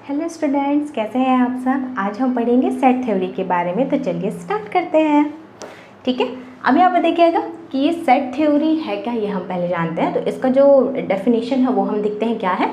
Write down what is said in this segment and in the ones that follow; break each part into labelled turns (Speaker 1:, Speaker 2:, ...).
Speaker 1: Hello students, कैसे हैं आप सब। आज हम पढ़ेंगे सेट थ्योरी के बारे में। तो चलिए स्टार्ट करते हैं। ठीक है, अब यहाँ पे देखिएगा कि ये सेट थ्योरी है क्या, ये हम पहले जानते हैं। तो इसका जो डेफिनेशन है वो हम देखते हैं क्या है।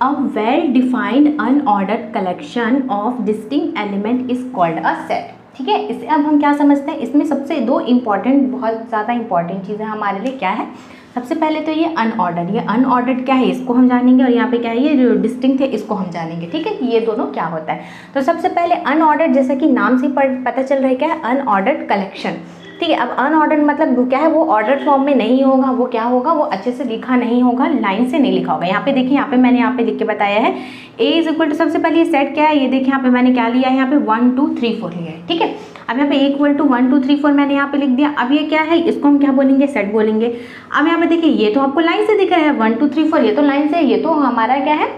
Speaker 1: A well defined unordered collection of distinct element is called a set. ठीक है, इसे अब हम क्या समझते हैं। इसमें सबसे दो इम्पॉर्टेंट, बहुत ज़्यादा इंपॉर्टेंट चीज़ें हमारे लिए क्या है। सबसे पहले तो ये अनऑर्डर्ड, ये अनऑर्डर्ड क्या है इसको हम जानेंगे, और यहाँ पे क्या है ये जो डिस्टिंक्ट है इसको हम जानेंगे। ठीक है, कि ये दोनों क्या होता है। तो सबसे पहले अनऑर्डर्ड, जैसा कि नाम से पता चल रहा है क्या है, अनऑर्डर्ड कलेक्शन। ठीक है, अब अनऑर्डर्ड मतलब क्या है, वो ऑर्डर फॉर्म में नहीं होगा, वो क्या होगा, वो अच्छे से लिखा नहीं होगा, लाइन से नहीं लिखा होगा। यहाँ पे देखिए, यहाँ पे मैंने यहाँ पे लिख के बताया है ए इज इक्वल टू, सबसे पहले ये सेट क्या है, ये देखिए यहाँ पे मैंने क्या लिया है, यहाँ पे 1 2 3 4 लिया है। ठीक है, अब यहाँ पे इक्वल टू 1 2 3 4 मैंने यहाँ पे लिख दिया। अब ये क्या है, इसको हम क्या बोलेंगे, सेट बोलेंगे। अब यहाँ पे देखिए, ये तो आपको लाइन से दिख रहा है 1 2 3 4, ये तो लाइन से, ये तो हमारा क्या है,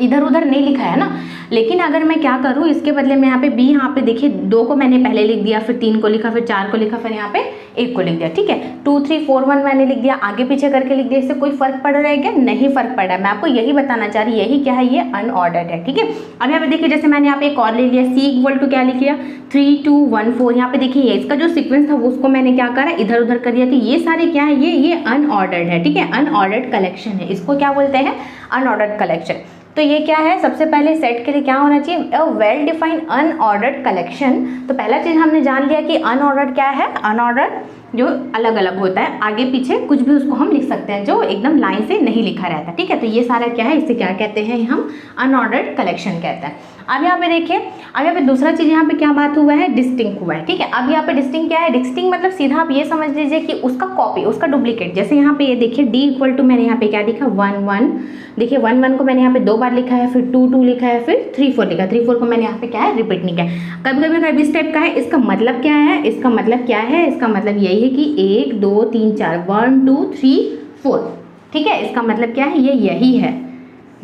Speaker 1: इधर उधर नहीं लिखा है ना। लेकिन अगर मैं क्या करूँ, इसके बदले में यहाँ पे बी, यहाँ पे देखिए 2 को मैंने पहले लिख दिया, फिर 3 को लिखा, फिर 4 को लिखा, फिर यहाँ पे 1 को लिख दिया। ठीक है, 2 3 4 1 मैंने लिख दिया, आगे पीछे करके लिख दिया। इससे कोई फर्क पड़ रहा है क्या, नहीं फर्क पड़ रहा है। मैं आपको यही बताना चाह रही, यही क्या है, ये अनऑर्डर्ड है। ठीक है, अब यहाँ पे देखिए, जैसे मैंने यहाँ पे एक और ले लिया, सी इक्वल टू क्या लिख लिया, 3 2 1 4। यहाँ पे देखिए, इसका जो सीक्वेंस था उसको मैंने क्या करा, इधर उधर कर दिया। तो ये सारे क्या है, ये अनऑर्डर्ड है। ठीक है, अनऑर्डर्ड कलेक्शन है, इसको क्या बोलते हैं, अनऑर्डर्ड कलेक्शन। तो ये क्या है, सबसे पहले सेट के लिए क्या होना चाहिए, a well defined unordered collection. तो पहला चीज हमने जान लिया कि अनऑर्डर्ड क्या है, अनऑर्डर्ड जो अलग अलग होता है, आगे पीछे कुछ भी उसको हम लिख सकते हैं, जो एकदम लाइन से नहीं लिखा रहता। ठीक है, तो ये सारा क्या है, इसे क्या कहते हैं, हम अनऑर्डर्ड कलेक्शन कहते हैं। अब यहाँ पे देखिए, अब यहाँ पे दूसरा चीज यहाँ पे क्या बात हुआ है, डिस्टिंक्ट हुआ है। ठीक है, अब यहाँ पे डिस्टिंक्ट क्या है, डिस्टिंक्ट मतलब सीधा आप ये समझ लीजिए कि उसका कॉपी, उसका डुप्लीकेट। जैसे यहाँ पे ये देखिए, डी इक्वल टू मैंने यहाँ पे क्या लिखा, 1 1। देखिए 1 1 को मैंने यहाँ पे 2 बार लिखा है, फिर 2 2 लिखा है, फिर 3 4 लिखा। 3 4 को मैंने यहाँ पे क्या है, रिपीट नहीं किया। कभी कभी इस टाइप का है। इसका मतलब क्या है, इसका मतलब क्या है, इसका मतलब यही है कि 1 2 3 4 1 2 3 4। ठीक है, इसका मतलब क्या है, ये यही है।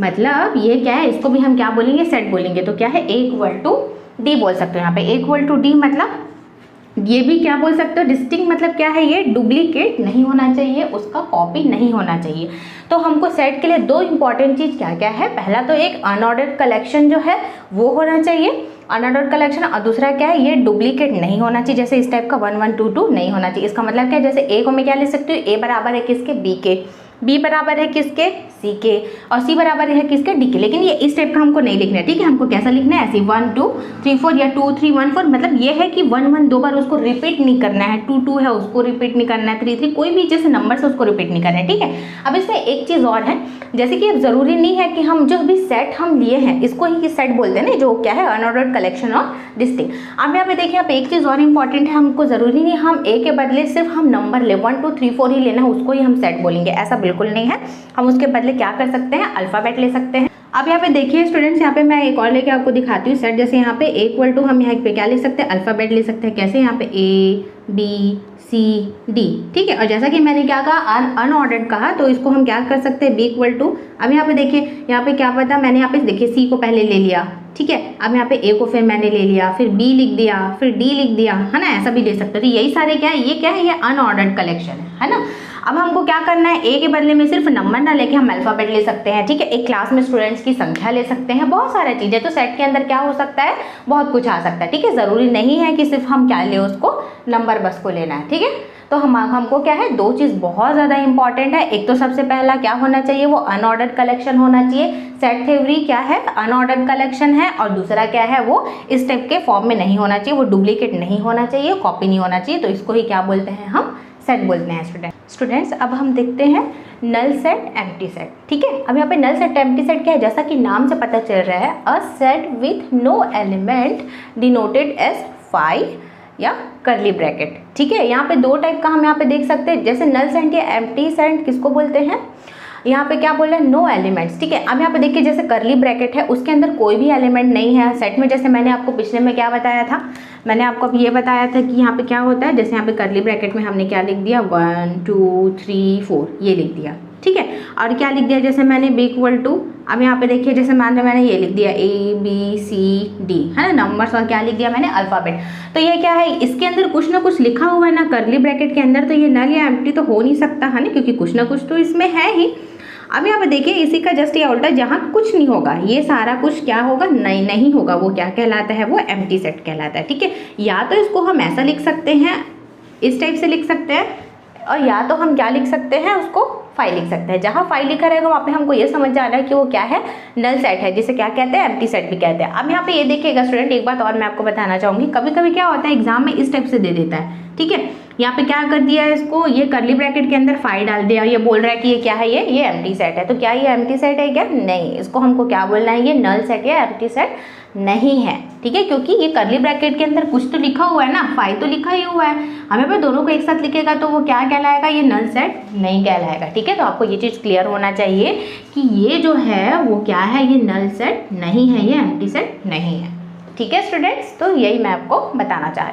Speaker 1: मतलब ये क्या है, इसको भी हम क्या बोलेंगे, सेट बोलेंगे। तो क्या है, ए इक्वल टू डी बोल सकते हो। यहाँ पे ए इक्वल टू डी मतलब ये भी क्या बोल सकते हो, डिस्टिंक्ट मतलब क्या है, ये डुप्लीकेट नहीं होना चाहिए, उसका कॉपी नहीं होना चाहिए। तो हमको सेट के लिए दो इंपॉर्टेंट चीज क्या क्या है, पहला तो एक अनऑर्डर्ड कलेक्शन जो है वो होना चाहिए, अनऑर्डर्ड कलेक्शन। और दूसरा क्या है, ये डुप्लीकेट नहीं होना चाहिए। जैसे इस टाइप का 1 1 2 2 नहीं होना चाहिए। इसका मतलब क्या है, जैसे ए को मैं क्या ले सकती हूँ, ए बराबर है किसके, बी के, बी बराबर है किसके, सी के, और सी बराबर है किसके, डी के। लेकिन ये इस टाइप का हमको नहीं लिखना है। ठीक है, हमको कैसा लिखना है, ऐसे 1 2 3 4 या 2 3 1 4। मतलब ये है कि 1 1 2 बार उसको रिपीट नहीं करना है, 2 2 है उसको रिपीट नहीं करना है, 3 3 कोई भी जैसे नंबर से उसको रिपीट नहीं करना है। ठीक है, अब इसमें एक चीज़ और है, जैसे कि अब जरूरी नहीं है कि हम जो भी सेट हम लिए हैं इसको ही सेट बोलते हैं ना, जो क्या है अनऑर्डर्ड कलेक्शन ऑफ डिस्टिंक्ट। अब यहाँ पे देखिए, यहाँ पे एक चीज़ और इंपॉर्टेंट है, हमको जरूरी नहीं हम ए के बदले सिर्फ हम नंबर ले 1 2 3 4 ही लेना है, उसको ही हम सेट बोलेंगे, ऐसा बिल्कुल नहीं है। हम उसके बदले क्या कर सकते हैं, अल्फाबेट ले सकते हैं। अब यहाँ पे देखिए स्टूडेंट्स, यहाँ पे मैं एक और लेके आपको दिखाती हूँ सेट। जैसे यहाँ पे ए इक्वल टू हम यहाँ पे क्या लिख सकते हैं, अल्फाबेट ले सकते हैं। कैसे, यहाँ पे ए बी सी डी। ठीक है, और जैसा कि मैंने क्या कहा, अनऑर्डर्ड कहा, तो इसको हम क्या कर सकते हैं, बी इक्वल टू। अब यहाँ पे देखिए, यहाँ पे क्या पता, मैंने यहाँ पे देखिए सी को पहले ले लिया। ठीक है, अब यहाँ पे ए को फिर मैंने ले लिया, फिर बी लिख दिया, फिर डी लिख दिया, है ना, ऐसा भी ले सकते हो। तो यही सारे क्या है, ये क्या है, ये अनऑर्डर्ड कलेक्शन है ना। अब हमको क्या करना है, ए के बदले में सिर्फ नंबर ना लेके हम अल्फाबेट ले सकते हैं। ठीक है, एक क्लास में स्टूडेंट्स की संख्या ले सकते हैं, बहुत सारी चीजें। तो सेट के अंदर क्या हो सकता है, बहुत कुछ आ सकता है। ठीक है, जरूरी नहीं है कि सिर्फ हम क्या ले, उसको नंबर बस को लेना है। ठीक है, तो हमको क्या है, दो चीज़ बहुत ज़्यादा इंपॉर्टेंट है। एक तो सबसे पहला क्या होना चाहिए, वो अनऑर्डर्ड कलेक्शन होना चाहिए। सेट थ्योरी क्या है, अनऑर्डर्ड कलेक्शन है। और दूसरा क्या है, वो इस टाइप के फॉर्म में नहीं होना चाहिए, वो डुप्लीकेट नहीं होना चाहिए, कॉपी नहीं होना चाहिए। तो इसको ही क्या बोलते हैं, हम सेट बोलते हैं स्टूडेंट्स। अब हम देखते हैं नल सेट, एम्प्टी सेट। ठीक है, अब यहाँ पे नल सेट, एम्प्टी सेट क्या है, जैसा कि नाम से पता चल रहा है, a set with no element denoted as 5 या करली ब्रैकेट। ठीक है, यहाँ पे दो टाइप का हम यहाँ पे देख सकते हैं। जैसे नल सेट या एम्प्टी सेट किसको बोलते हैं, यहाँ पे क्या बोल रहे हैं, नो एलिमेंट्स। ठीक है, अब यहाँ पे देखिए, जैसे करली ब्रैकेट है, उसके अंदर कोई भी एलिमेंट नहीं है सेट में। जैसे मैंने आपको पिछले में क्या बताया था, मैंने आपको अब ये बताया था कि यहाँ पे क्या होता है, जैसे यहाँ पे करली ब्रैकेट में हमने क्या लिख दिया, 1 2 3 4 ये लिख दिया। ठीक है, और क्या लिख दिया, जैसे मैंने बी इक्वल टू, अब यहाँ पे देखिए, जैसे मान लो मैंने ये लिख दिया ए बी सी डी, है ना, नंबर्स, और क्या लिख दिया मैंने, अल्फाबेट। तो ये क्या है, इसके अंदर कुछ ना कुछ लिखा हुआ है ना करली ब्रैकेट के अंदर। तो ये नल या एम्प्टी तो हो नहीं सकता है ना, क्योंकि कुछ ना कुछ तो इसमें है ही। अब यहाँ पे देखिए इसी का जस्ट ये उल्टा, जहाँ कुछ नहीं होगा ये सारा कुछ क्या होगा, नहीं होगा, वो क्या कहलाता है, वो एम्प्टी सेट कहलाता है। ठीक है, या तो इसको हम ऐसा लिख सकते हैं, इस टाइप से लिख सकते हैं, और या तो हम क्या लिख सकते हैं, उसको फाइव लिख सकते हैं। जहाँ फाइव लिखा रहेगा वहाँ पे हमको ये समझ जाना है कि वो क्या है, नल सेट है, जिसे क्या कहते हैं, एम्प्टी सेट भी कहते हैं। अब यहाँ पे ये देखिएगा स्टूडेंट, एक बात और मैं आपको बताना चाहूँगी, कभी कभी क्या होता है एग्जाम में इस टाइप से दे देता है। ठीक है, यहाँ पे क्या कर दिया है, इसको ये कर्ली ब्रैकेट के अंदर फाइव डाल दिया, ये बोल रहा है कि ये क्या है, ये एम्प्टी सेट है। तो क्या ये एम्प्टी सेट है क्या, नहीं, इसको हमको क्या बोलना है, ये नल सेट या एम्प्टी सेट नहीं है। ठीक है, क्योंकि ये कर्ली ब्रैकेट के अंदर कुछ तो लिखा हुआ है ना, फाइव तो लिखा ही हुआ है, हमें पे दोनों को एक साथ लिखेगा तो वो क्या कहलाएगा, ये नल सेट नहीं कहलाएगा। ठीक है, तो आपको ये चीज़ क्लियर होना चाहिए कि ये जो है वो क्या है, ये नल सेट नहीं है, ये एम्प्टी सेट नहीं है। ठीक है स्टूडेंट्स, तो यही मैं आपको बताना चाह रही हूँ।